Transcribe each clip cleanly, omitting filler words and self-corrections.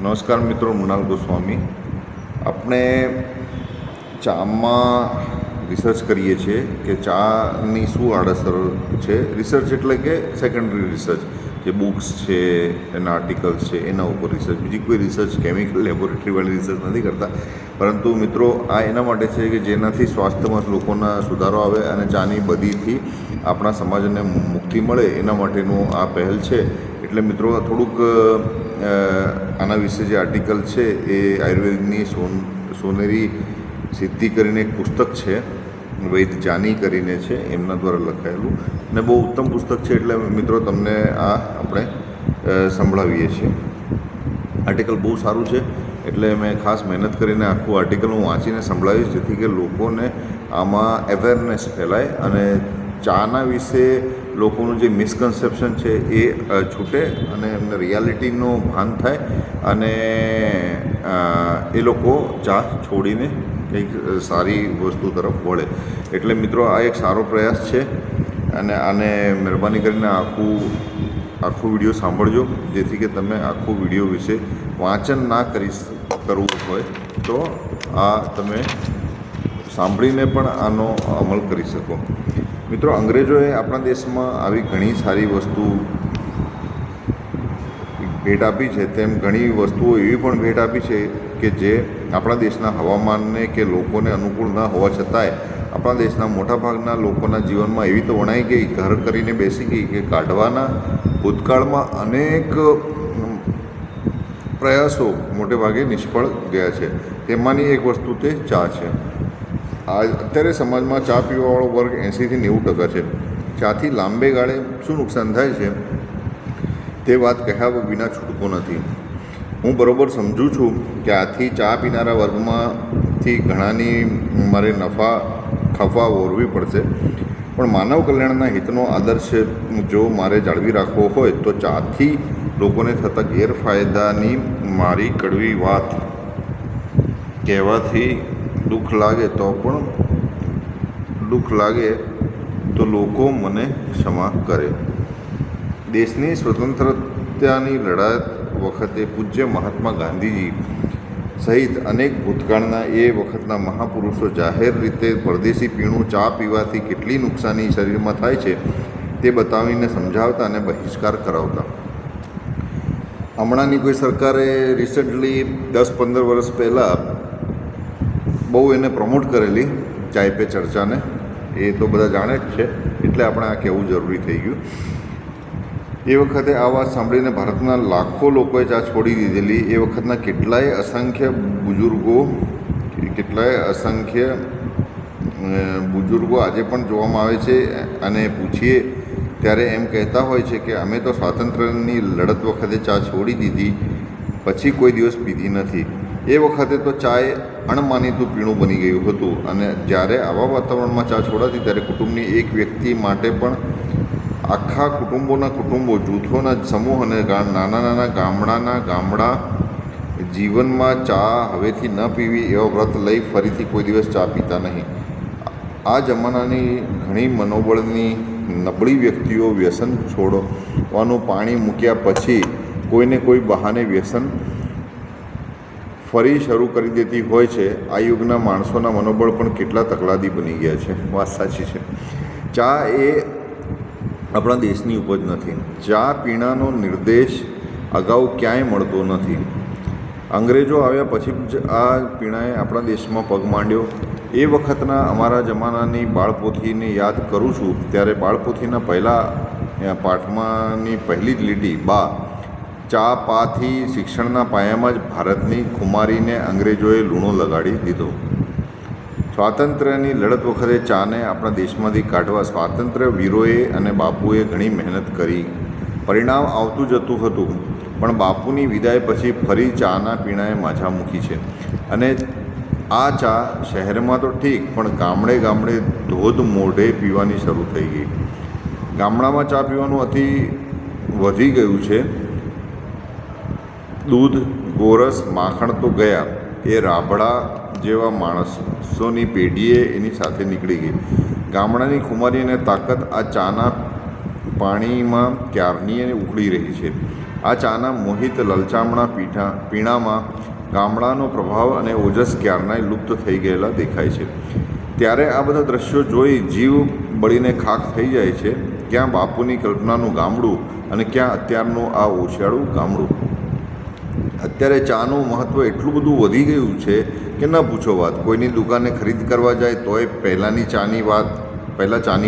નમસ્કાર મિત્રો, મૃણાલ ગોસ્વામી. આપણે ચામાં રિસર્ચ કરીએ છીએ કે ચાની શું આડઅસર છે. રિસર્ચ એટલે કે સેકન્ડરી રિસર્ચ, જે બુક્સ છે, એના આર્ટિકલ્સ છે, એના ઉપર રિસર્ચ. બીજી કોઈ રિસર્ચ કેમિકલ લેબોરેટરીવાળી રિસર્ચ નથી કરતા. પરંતુ મિત્રો, આ એના માટે છે કે જેનાથી સ્વાસ્થ્યમાં લોકોના સુધારો આવે અને ચાની બદીથી આપણા સમાજને મુક્તિ મળે, એના માટેનું આ પહેલ છે. એટલે મિત્રો, થોડુંક આના વિશે જે આર્ટિકલ છે એ આયુર્વેદની સોનેરી સિદ્ધિ કરીને એક પુસ્તક છે, વૈદ જાની કરીને છે, એમના દ્વારા લખાયેલું, અને બહુ ઉત્તમ પુસ્તક છે. એટલે મિત્રો, તમને આ આપણે સંભળાવીએ છીએ. આર્ટિકલ બહુ સારું છે, એટલે મેં ખાસ મહેનત કરીને આખું આર્ટિકલ હું વાંચીને સંભળાવીશ, જેથી કે લોકોને આમાં અવેરનેસ ફેલાય અને ચાના વિશે લોકોનું જે મિસકન્સેપ્શન છે એ છૂટે અને એમને રિયાલિટીનો ભાન થાય અને એ લોકો ચા છોડીને કંઈક સારી વસ્તુ તરફ વળે. એટલે મિત્રો, આ એક સારો પ્રયાસ છે અને આને મહેરબાની કરીને આખું વિડીયો સાંભળજો, જેથી કે તમે આખું વિડીયો વિશે વાંચન ના કરવું હોય તો આ તમે સાંભળીને પણ આનો અમલ કરી શકો. મિત્રો, અંગ્રેજોએ આપણા દેશમાં આવી ઘણી સારી વસ્તુ ભેટ આપી છે, તેમ ઘણી વસ્તુઓ એવી પણ ભેટ આપી છે કે જે આપણા દેશના હવામાનને કે લોકોને અનુકૂળ ન હોવા છતાંય આપણા દેશના મોટાભાગના લોકોના જીવનમાં એવી તો વણાઈ ગઈ, ઘર કરીને બેસી ગઈ કે કાઢવાના ભૂતકાળમાં અનેક પ્રયાસો મોટે ભાગે નિષ્ફળ ગયા છે. તેમાંની એક વસ્તુ તે ચા છે. અત્યારે સમાજમાં ચા પીવાવાળો વર્ગ 80-90% છે. ચાથી લાંબે ગાળે શું નુકસાન થાય છે તે વાત કહ્યા વિના છૂટકો નથી. હું બરાબર સમજું છું કે આથી ચા પીનારા વર્ગમાંથી ઘણાની મારે ખફા ઓરવી પડશે, પણ માનવ કલ્યાણના હિતનો આદર્શ જો મારે જાળવી રાખવો હોય તો ચાથી લોકોને થતા ગેરફાયદાની મારી કડવી વાત કહેવાથી દુઃખ લાગે તો લોકો મને ક્ષમા કરે. દેશની સ્વતંત્રતાની લડત વખતે પૂજ્ય મહાત્મા ગાંધીજી સહિત અનેક ભૂતકાળના એ વખતના મહાપુરુષો જાહેર રીતે પરદેશી પીણું ચા પીવાથી કેટલી નુકસાની શરીરમાં થાય છે તે બતાવીને સમજાવતા અને બહિષ્કાર કરાવતા. હમણાંની કોઈ સરકારે રિસન્ટલી 10-15 વર્ષ પહેલાં બહુ એને પ્રમોટ કરેલી ચાય પે ચર્ચાને, એ તો બધા જાણે જ છે, એટલે આપણે આ કહેવું જરૂરી થઈ ગયું. એ વખતે આ વાત સાંભળીને ભારતના લાખો લોકોએ ચા છોડી દીધેલી. એ વખતના કેટલાય અસંખ્ય બુજુર્ગો આજે પણ જોવામાં આવે છે અને પૂછીએ ત્યારે એમ કહેતા હોય છે કે અમે તો સ્વાતંત્ર્યની લડત વખતે ચા છોડી દીધી, પછી કોઈ દિવસ પીધી નથી. એ વખતે તો ચાય અણમાનીતું પીણું બની ગયું હતું અને જ્યારે આવા વાતાવરણમાં ચા છોડાતી ત્યારે કુટુંબની એક વ્યક્તિ માટે પણ આખા કુટુંબો, જૂથોના સમૂહ અને નાના ગામડા જીવનમાં ચા હવેથી ન પીવી એવો વ્રત લઈ ફરીથી કોઈ દિવસ ચા પીતા નહીં. આ જમાનાની ઘણી મનોબળની નબળી વ્યક્તિઓ વ્યસન છોડવાનું પાણી મૂક્યા પછી કોઈને કોઈ બહાને વ્યસન ફરી શરૂ કરી દેતી હોય છે. આ યુગના માણસોના મનોબળ પણ કેટલા તકલાદી બની ગયા છે. વાત સાચી છે. ચા એ આપણા દેશની ઉપજ નથી. ચા પીણાનો નિર્દેશ અગાઉ ક્યાંય મળતો નથી. અંગ્રેજો આવ્યા પછી જ આ પીણાએ આપણા દેશમાં પગ માંડ્યો. એ વખતના અમારા જમાનાની બાળપોથીને યાદ કરું છું ત્યારે બાળપોથીના પહેલા પાઠમાંની પહેલી જ લીટી, બા ચા પાથી શિક્ષણના પાયામાં જ ભારતની ખુમારીને અંગ્રેજોએ લૂણો લગાડી દીધો. સ્વાતંત્ર્યની લડત વખતે ચાને આપણા દેશમાંથી કાઢવા સ્વાતંત્ર્ય વીરોએ અને બાપુએ ઘણી મહેનત કરી. પરિણામ આવતું જતું હતું, પણ બાપુની વિદાય પછી ફરી ચાના પીણાએ માઝા મૂકી છે. અને આ ચા શહેરમાં તો ઠીક, પણ ગામડે ધોધ મોઢે પીવાની શરૂ થઈ ગઈ. ગામડામાં ચા પીવાનું અતિ વધી ગયું છે. દૂધ, ગોરસ, માખણ તો ગયા, એ રાબડા જેવા માણસોની પેઢીએ એની સાથે નીકળી ગઈ. ગામડાની ખુમારી અને તાકાત આ ચાના પાણીમાં ક્યારની ઉકળી રહી છે. આ ચાના મોહિત લલચામણા પીણામાં ગામડાનો પ્રભાવ અને ઓજસ ક્યારનાય લુપ્ત થઈ ગયેલા દેખાય છે. ત્યારે આ બધા દ્રશ્યો જોઈ જીવ બળીને ખાખ થઈ જાય છે. ક્યાં બાપુની કલ્પનાનું ગામડું અને ક્યાં અત્યારનું આ ઓશિયાળું ગામડું. અત્યારે ચાનું મહત્ત્વ એટલું બધું વધી ગયું છે કે ન પૂછો વાત. કોઈની દુકાને ખરીદ કરવા જાય તોય પહેલાં ચાની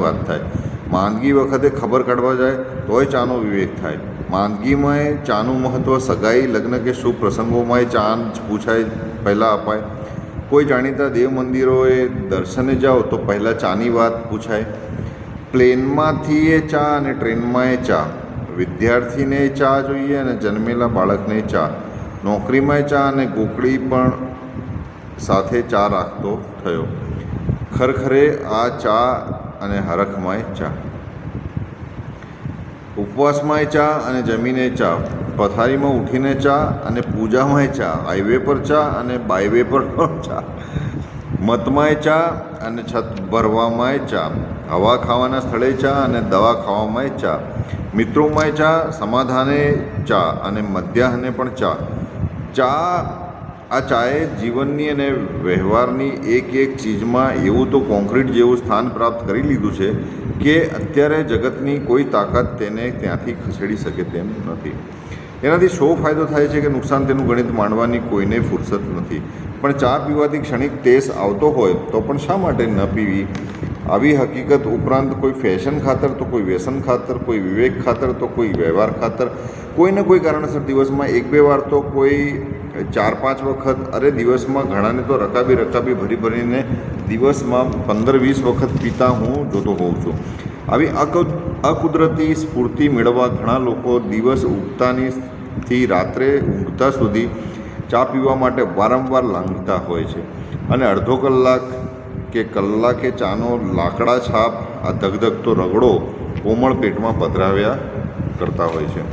વાત થાય. માંદગી વખતે ખબર કાઢવા જાય તોય ચાનો વિવેક થાય. માંદગીમાંય ચાનું મહત્ત્વ, સગાઈ, લગ્ન કે શુભ પ્રસંગોમાંય ચા પૂછાય, પહેલાં અપાય. કોઈ જાણીતા દેવ મંદિરોએ દર્શને જાઓ તો પહેલાં ચાની વાત પૂછાય. પ્લેનમાંથી એ ચા અને ટ્રેનમાંય ચા. વિદ્યાર્થીને ચા જોઈએ અને જન્મેલા બાળકને ચા. નોકરીમાંય ચા અને ગોકળી પણ સાથે ચા રાખતો થયો. ખરેખરે આ ચા અને હરખમાંય ચા. ઉપવાસમાંય ચા અને જમીને ચા. પથારીમાં ઉઠીને ચા અને પૂજામાંય ચા. હાઈવે પર ચા અને બાયવે પર પણ ચા. મતમાંય ચા અને છત ભરવામાંય ચા. હવા ખાવાના સ્થળે ચા અને દવા ખાવામાંય ચા. મિત્રોમાંય ચા, સમાધાને ચા અને મધ્યાહને પણ ચા. આ ચાએ જીવનની અને વ્યવહારની એક ચીજમાં એવું તો કોન્ક્રીટ જેવું સ્થાન પ્રાપ્ત કરી લીધું છે કે અત્યારે જગતની કોઈ તાકાત તેને ત્યાંથી ખસેડી શકે તેમ નથી. એનાથી શો ફાયદો થાય છે કે નુકસાન તેનું ગણિત માંડવાની કોઈને ફુરસત નથી. પણ ચા પીવાથી ક્ષણિક ટેસ આવતો હોય તો પણ શા માટે ન પીવી? આવી હકીકત ઉપરાંત કોઈ ફેશન ખાતર તો કોઈ વ્યસન ખાતર, કોઈ વિવેક ખાતર તો કોઈ વ્યવહાર ખાતર, કોઈને કોઈ કારણસર દિવસમાં 1-2 વાર તો કોઈ 4-5 વખત, અરે દિવસમાં ઘણાને તો રકાબી ભરીને દિવસમાં 15-20 વખત પીતા હું જોતો હોઉં છું. આવી અકુદરતી સ્ફૂર્તિ મેળવવા ઘણા લોકો દિવસ ઉગતાથી રાત્રે ઊંઘતા સુધી ચા પીવા માટે વારંવાર લાંઘતા હોય છે અને અડધો કલાક કે કલાકે ચાનો લાકડા છાપ આ ધગધગતો રગડો કોમળ પેટમાં પધરાવ્યા કરતા હોય છે.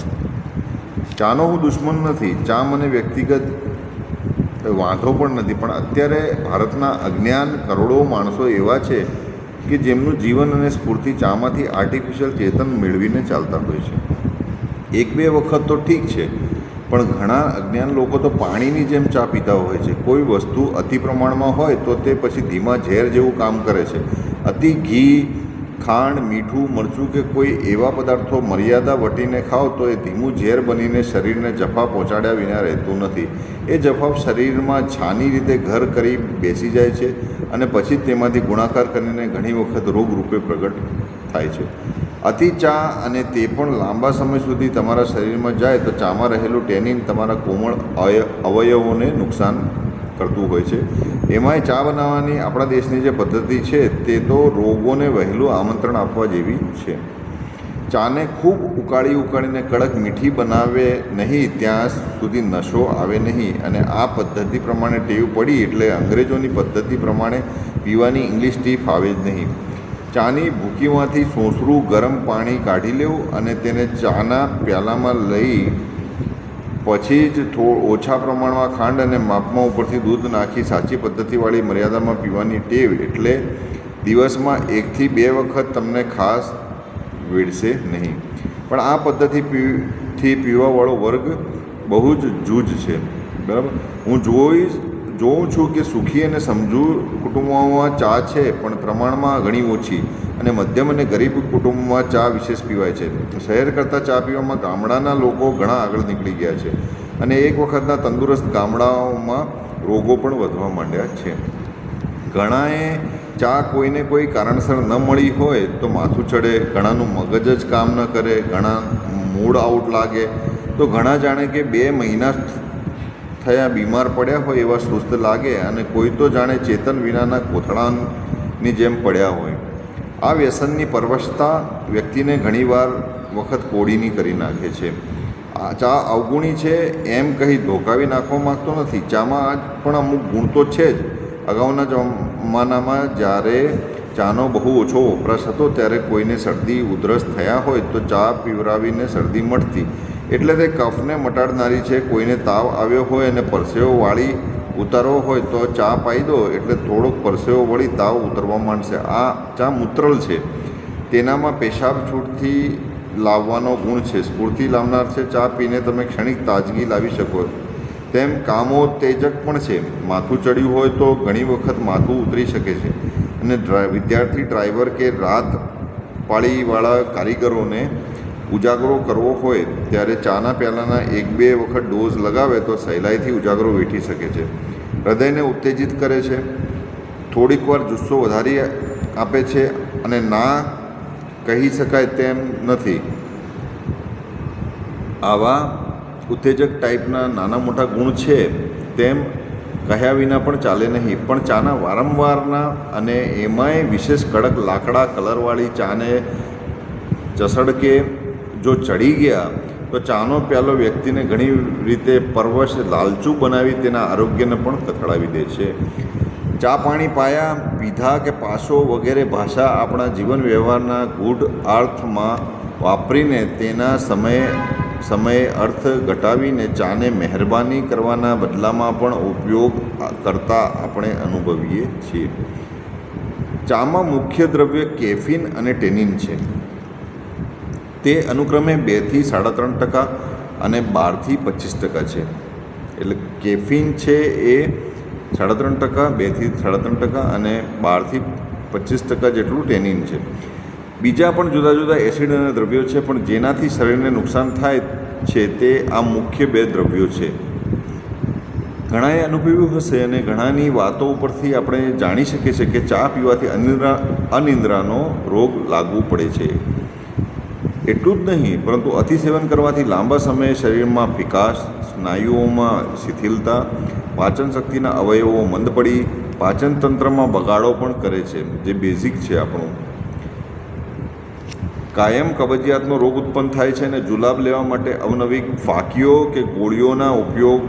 ચાનો હું દુશ્મન નથી, ચા મને વ્યક્તિગત વાંધો પણ નથી, પણ અત્યારે ભારતના અજ્ઞાન કરોડો માણસો એવા છે કે જેમનું જીવન અને સ્ફૂર્તિ ચામાંથી આર્ટિફિશિયલ ચેતન મેળવીને ચાલતા હોય છે. 1-2 વખત તો ઠીક છે, પણ ઘણા અજ્ઞાન લોકો તો પાણીની જેમ ચા પીતા હોય છે. કોઈ વસ્તુ અતિ પ્રમાણમાં હોય તો તે પછી ધીમા ઝેર જેવું કામ કરે છે. અતિ ઘી, ખાંડ, મીઠું, મરચું કે કોઈ એવા પદાર્થો મર્યાદા વટીને ખાઓ તો એ ધીમું ઝેર બનીને શરીરને જફા પહોંચાડ્યા વિના રહેતું નથી. એ જફા શરીરમાં છાની રીતે ઘર કરી બેસી જાય છે અને પછી તેમાંથી ગુણાકાર કરીને ઘણી વખત રોગ રૂપે પ્રગટ થાય છે. અતિ ચા, અને તે પણ લાંબા સમય સુધી તમારા શરીરમાં જાય તો ચામાં રહેલું ટેનિન તમારા કોમળ અવયવોને નુકસાન કરતું હોય છે. એમાંય ચા બનાવવાની આપણા દેશની જે પદ્ધતિ છે તે તો રોગોને વહેલું આમંત્રણ આપવા જેવી છે. ચાને ખૂબ ઉકાળીને કડક મીઠી બનાવે નહીં ત્યાં સુધી નશો આવે નહીં, અને આ પદ્ધતિ પ્રમાણે ટેવ પડી એટલે અંગ્રેજોની પદ્ધતિ પ્રમાણે પીવાની ઇંગ્લિશ ટી ફાવે જ નહીં. ચાની ભૂકીમાંથી સોંસરું ગરમ પાણી કાઢી લેવું અને તેને ચાના પ્યાલામાં લઈ પછી જ ઓછા પ્રમાણમાં ખાંડ અને માપમાં ઉપરથી દૂધ નાખી સાચી પદ્ધતિવાળી મર્યાદામાં પીવાની ટેવ એટલે દિવસમાં 1 થી 2 વખત તમને ખાસ વેડશે નહીં. પણ આ પદ્ધતિથી પીવાવાળો વર્ગ બહુ જ જૂજ છે, બરાબર. હું જોઉં છું કે સુખી અને સમજુ કુટુંબોમાં ચા છે પણ પ્રમાણમાં ઘણી ઓછી, અને મધ્યમ અને ગરીબ કુટુંબમાં ચા વિશેષ પીવાય છે. શહેર કરતાં ચા પીવામાં ગામડાના લોકો ઘણા આગળ નીકળી ગયા છે, અને એક વખતના તંદુરસ્ત ગામડાઓમાં રોગો પણ વધવા માંડ્યા છે. ઘણાએ ચા કોઈને કોઈ કારણસર ન મળી હોય તો માથું ચડે, ઘણાનું મગજ જ કામ ન કરે, ઘણા મૂડ આઉટ લાગે, તો ઘણા જાણે કે 2 મહિના થયા બીમાર પડ્યા હોય એવા સુસ્ત લાગે, અને કોઈ તો જાણે ચેતન વિનાના કોથળાની જેમ પડ્યા હોય. આ વ્યસનની પરવશતા વ્યક્તિને ઘણીવાર વખત કોડીની કરી નાખે છે. આ ચા અવગુણી છે એમ કહી ધોકાવી નાખવા માગતો નથી. ચામાં પણ અમુક ગુણ તો છે જ. અગાઉના જમાનામાં જ્યારે ચાનો બહુ ઓછો વપરાશ હતો ત્યારે કોઈને શરદી ઉધરસ થયા હોય તો ચા પીવરાવીને શરદી મટતી, એટલે તે કફને મટાડનારી છે. કોઈને તાવ આવ્યો હોય અને પરસેવો વાળી ઉતારવો હોય તો ચા પાઈ દો એટલે થોડોક પરસેવો વળી તાવ ઉતરવા માંડશે. આ ચા મૂત્રલ છે, તેનામાં પેશાબ છૂટથી લાવવાનો ગુણ છે. સ્ફૂર્તિ લાવનાર છે. ચા પીને તમે ક્ષણિક તાજગી લાવી શકો તેમ કામોત્તેજક પણ છે. માથું ચડ્યું હોય તો ઘણી વખત માથું ઉતરી શકે છે અને વિદ્યાર્થી, ડ્રાઈવર કે રાત પાળીવાળા કારીગરોને ઉજાગરો કરવો હોય ત્યારે ચાના પ્યાલાના 1-2 વખત ડોઝ લગાવે તો સહેલાઈથી ઉજાગરો વેઠી શકે છે. હૃદયને ઉત્તેજિત કરે છે. થોડીક વાર જુસ્સો વધારી આપે છે અને ના કહી શકાય તેમ નથી. આવા ઉત્તેજક ટાઈપના નાના મોટા ગુણ છે તેમ કહ્યા વિના પણ ચાલે નહીં. પણ ચાના વારંવારના અને એમાંય વિશેષ કડક લાકડા કલરવાળી ચાને ચસડકે જો ચડી ગયા તો ચાનો પ્યાલો વ્યક્તિને ઘણી રીતે પરવશ, લાલચું બનાવી તેના આરોગ્યને પણ કથળાવી દે છે. ચા પાણી પાયા, પીધા કે પાસો વગેરે ભાષા આપણા જીવન વ્યવહારના ગૂઢ અર્થમાં વાપરીને તેના સમયે અર્થ ઘટાવીને ચાને મહેરબાની કરવાના બદલામાં પણ ઉપયોગ કરતા આપણે અનુભવીએ છીએ. ચામાં મુખ્ય દ્રવ્ય કેફીન અને ટેનિન છે. તે અનુક્રમે 2 થી 3.5% અને 12 થી 25% છે. એટલે કેફીન છે એ 3.5%, 2 થી 3.5% અને 12 થી 25% જેટલું ટેનિન છે. બીજા પણ જુદા જુદા એસિડ અને દ્રવ્યો છે, પણ જેનાથી શરીરને નુકસાન થાય છે તે આ મુખ્ય 2 દ્રવ્યો છે. ઘણાએ અનુભવ્યું હશે અને ઘણાની વાતો ઉપરથી આપણે જાણી શકીએ છીએ કે ચા પીવાથી અનિદ્રાનો રોગ લાગુ પડે છે. એટલું જ નહીં, પરંતુ અતિસેવન કરવાથી લાંબા સમયે શરીરમાં ફિકાશ, સ્નાયુઓમાં શિથિલતા, પાચન શક્તિના અવયવો મંદ પડી, પાચન તંત્રમાં બગાડો પણ કરે છે, જે બેઝિક છે આપણું. કાયમ કબજિયાતનો રોગ ઉત્પન્ન થાય છે અને જુલાબ લેવા માટે અવનવી ફાંકીઓ કે ગોળીઓના ઉપયોગ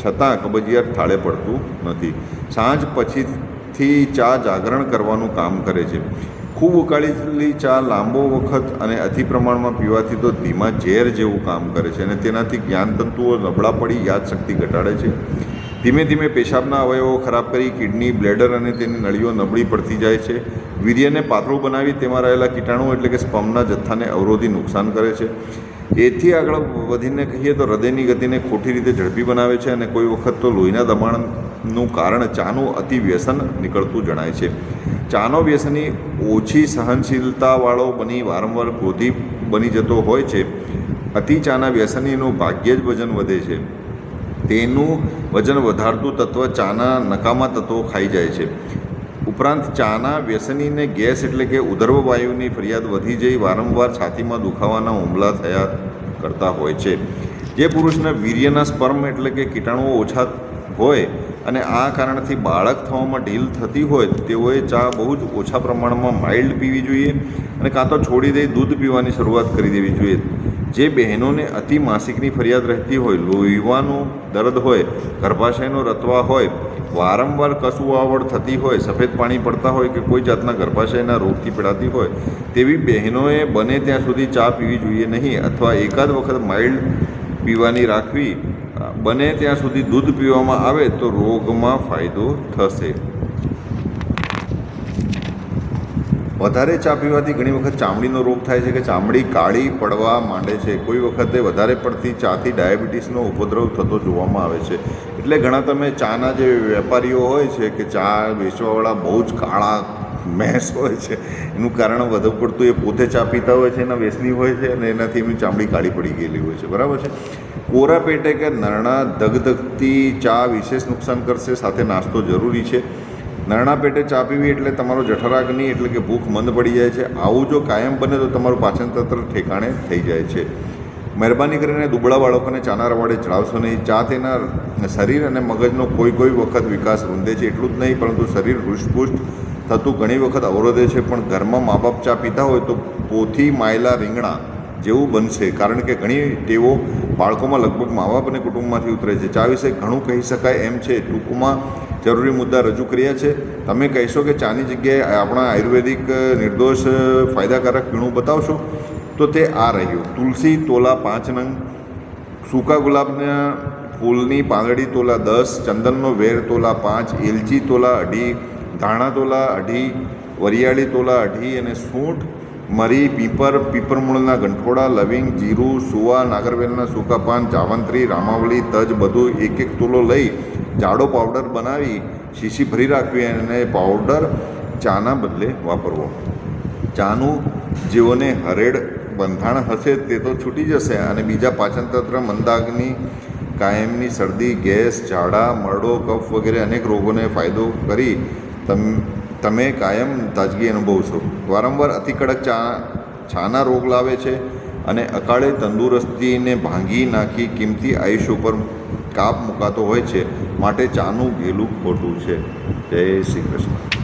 છતાં કબજિયાત થાળે પડતું નથી. સાંજ પછીથી ચા જાગરણ કરવાનું કામ કરે છે. ખૂબ ઉકાળેલી ચા લાંબો વખત અને અતિ પ્રમાણમાં પીવાથી તો ધીમા ઝેર જેવું કામ કરે છે અને તેનાથી જ્ઞાનતંતુઓ નબળા પડી યાદશક્તિ ઘટાડે છે. ધીમે ધીમે પેશાબના અવયવો ખરાબ કરી કિડની, બ્લેડર અને તેની નળીઓ નબળી પડતી જાય છે. વીર્યને પાતળું બનાવી તેમાં રહેલા કીટાણુ એટલે કે સ્પર્મના જથ્થાને અવરોધી નુકસાન કરે છે. એથી આગળ વધીને કહીએ તો હૃદયની ગતિને ખોટી રીતે ઝડપી બનાવે છે અને કોઈ વખત તો લોહીના દબાણનું કારણ ચાનું અતિ વ્યસન નીકળતું જણાય છે. ચાનો વ્યસની ઓછી સહનશીલતાવાળો બની વારંવાર ક્રોધી બની જતો હોય છે. અતિ ચાના વ્યસનીનું ભાગ્યે જ વજન વધે છે. તેનું વજન વધારતું તત્વ ચાના નકામા તત્વો ખાઈ જાય છે. ઉપરાંત ચાના વ્યસનીને ગેસ એટલે કે ઉદર્વ વાયુની ફરિયાદ વધી જઈ વારંવાર છાતીમાં દુખાવાના હુમલા થયા કરતા હોય છે. જે પુરુષના વીર્યના સ્પર્મ એટલે કે કીટાણુઓ ઓછા હોય અને આ કારણથી બાળક થવામાં ઢીલ થતી હોય તેઓએ ચા બહુ જ ઓછા પ્રમાણમાં માઇલ્ડ પીવી જોઈએ અને કાં તો છોડી દઈ દૂધ પીવાની શરૂઆત કરી દેવી જોઈએ. જે બહેનોને અતિ માસિકની ફરિયાદ રહેતી હોય, લોહીવાનું દર્દ હોય, ગર્ભાશયનો રતવા હોય, વારંવાર કસુવાવડ થતી હોય, સફેદ પાણી પડતા હોય કે કોઈ જાતના ગર્ભાશયના રોગથી પીડાતી હોય તેવી બહેનોએ બને ત્યાં સુધી ચા પીવી જોઈએ નહીં અથવા એકાદ વખત માઇલ્ડ પીવાની રાખવી. બને ત્યાં સુધી દૂધ પીવામાં આવે તો રોગમાં ફાયદો થશે. વધારે ચા પીવાથી ઘણી વખત ચામડીનો રોગ થાય છે કે ચામડી કાળી પડવા માંડે છે. કોઈ વખતે વધારે પડતી ચાથી ડાયાબિટીસનો ઉપદ્રવ થતો જોવામાં આવે છે. એટલે ઘણા તમે ચાના જે વેપારીઓ હોય છે કે ચા વેચવાવાળા બહુ જ કાળા મહેસ હોય છે, એનું કારણ વધુ પડતું એ પોતે ચા પીતા હોય છે, એના વ્યસની હોય છે અને એનાથી એમની ચામડી કાળી પડી ગયેલી હોય છે. બરાબર છે. કોરા પેટે કે નરણા ધગધગતી ચા વિશેષ નુકસાન કરશે. સાથે નાસ્તો જરૂરી છે. નરણા પેટે ચા પીવી એટલે તમારો જઠરાગ્નિ એટલે કે ભૂખ મંદ પડી જાય છે. આવું જો કાયમ બને તો તમારું પાચનતંત્ર ઠેકાણે થઈ જાય છે. મહેરબાની કરીને દુબળા બાળકોને ચાના રવાડે ચડાવશો નહીં. ચા તેના શરીર અને મગજનો કોઈ વખત વિકાસ રૂંધે છે. એટલું જ નહીં પરંતુ શરીર હૃષ્ટપુષ્ટ થતું ઘણી વખત અવરોધે છે. પણ ઘરમાં મા બાપ ચા પીતા હોય તો પોથી માયેલા રીંગણા જેવું બનશે, કારણ કે ઘણી ટેવો બાળકોમાં લગભગ મા બાપ અને કુટુંબમાંથી ઉતરે છે. ચા વિશે ઘણું કહી શકાય એમ છે. ટૂંકમાં જરૂરી મુદ્દા રજૂ કર્યા છે. તમે કહેશો કે ચાની જગ્યાએ આપણા આયુર્વેદિક નિર્દોષ ફાયદાકારક પીણું બતાવશો તો તે આ રહ્યું. તુલસી તોલા 5 નંગ, સૂકા ગુલાબના ફૂલની પાંદડી તોલા 10, ચંદનનો વેર તોલા 5, એલચી તોલા 2.5, ધાણા તોલા 2.5, વરિયાળી તોલા 2.5 અને સૂંઠ મરી, પીપર, પીપરમૂળના ગંઠોડા, લવિંગ, જીરું, સુવા, નાગરવેલના સૂકા પાન, જાવંત્રી, રામાવલી, તજ બધું 1 તોલો લઈ જાડો પાવડર બનાવી શીશી ભરી રાખવી અને પાવડર ચાના બદલે વાપરવો. ચાનું જેઓને હરેડ બંધાણ હશે તે તો છૂટી જશે અને બીજા પાચનતંત્ર, મંદાગ્નિ, કાયમની શરદી, ગેસ, ઝાડા, મરડો, કફ વગેરે અનેક રોગોને ફાયદો કરી તમે કાયમ તાજગી અનુભવશો. વારંવાર અતિ કડક છાના રોગ લાવે છે અને અકાળે તંદુરસ્તીને ભાંગી નાખી કિંમતી આયુષ્ય ઉપર કાપ મુકાતો હોય છે. માટે ચાનું ઘેલું ખોટું છે. જય શ્રી કૃષ્ણ.